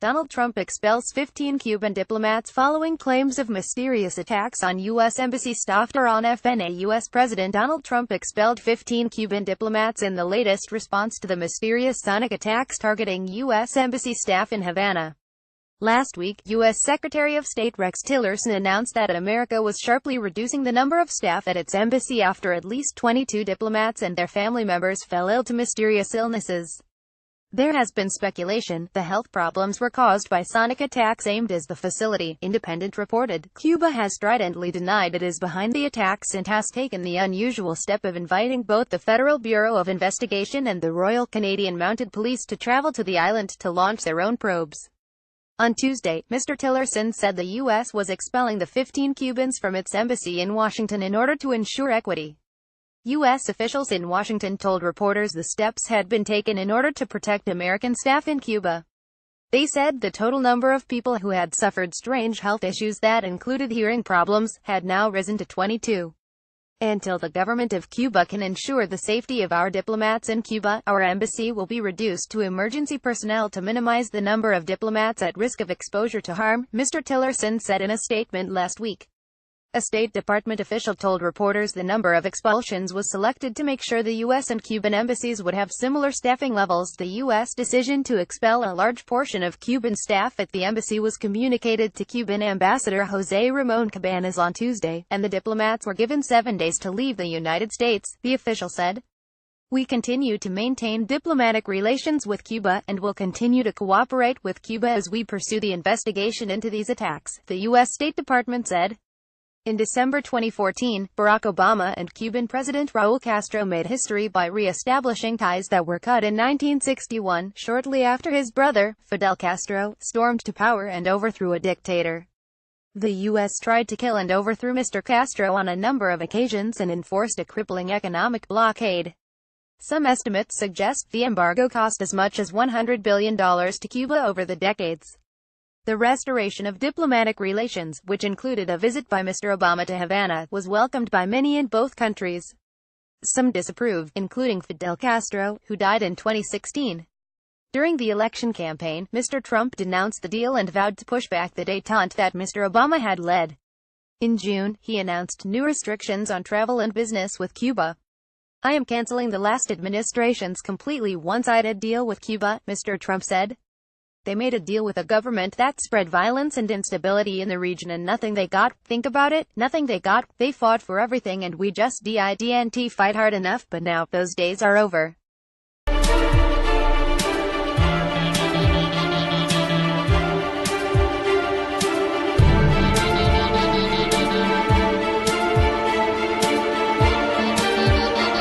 Donald Trump expels 15 Cuban diplomats following claims of mysterious attacks on U.S. Embassy staff. On FNA, U.S. President Donald Trump expelled 15 Cuban diplomats in the latest response to the mysterious sonic attacks targeting U.S. Embassy staff in Havana. Last week, U.S. Secretary of State Rex Tillerson announced that America was sharply reducing the number of staff at its embassy after at least 22 diplomats and their family members fell ill to mysterious illnesses. There has been speculation the health problems were caused by sonic attacks aimed at the facility, Independent reported. Cuba has stridently denied it is behind the attacks and has taken the unusual step of inviting both the Federal Bureau of Investigation and the Royal Canadian Mounted Police to travel to the island to launch their own probes. On Tuesday, Mr. Tillerson said the U.S. was expelling the 15 Cubans from its embassy in Washington in order to ensure equity. U.S. officials in Washington told reporters the steps had been taken in order to protect American staff in Cuba. They said the total number of people who had suffered strange health issues that included hearing problems had now risen to 22. Until the government of Cuba can ensure the safety of our diplomats in Cuba, our embassy will be reduced to emergency personnel to minimize the number of diplomats at risk of exposure to harm, Mr. Tillerson said in a statement last week. A State Department official told reporters the number of expulsions was selected to make sure the U.S. and Cuban embassies would have similar staffing levels. The U.S. decision to expel a large portion of Cuban staff at the embassy was communicated to Cuban Ambassador José Ramón Cabanas on Tuesday, and the diplomats were given 7 days to leave the United States, the official said. We continue to maintain diplomatic relations with Cuba, and will continue to cooperate with Cuba as we pursue the investigation into these attacks, the U.S. State Department said. In December 2014, Barack Obama and Cuban President Raúl Castro made history by re-establishing ties that were cut in 1961, shortly after his brother, Fidel Castro, stormed to power and overthrew a dictator. The U.S. tried to kill and overthrew Mr. Castro on a number of occasions and enforced a crippling economic blockade. Some estimates suggest the embargo cost as much as $100 billion to Cuba over the decades. The restoration of diplomatic relations, which included a visit by Mr. Obama to Havana, was welcomed by many in both countries. Some disapproved, including Fidel Castro, who died in 2016. During the election campaign, Mr. Trump denounced the deal and vowed to push back the détente that Mr. Obama had led. In June, he announced new restrictions on travel and business with Cuba. I am canceling the last administration's completely one-sided deal with Cuba, Mr. Trump said. They made a deal with a government that spread violence and instability in the region and nothing they got. Think about it, nothing they got. They fought for everything and we just didn't fight hard enough, but now, those days are over.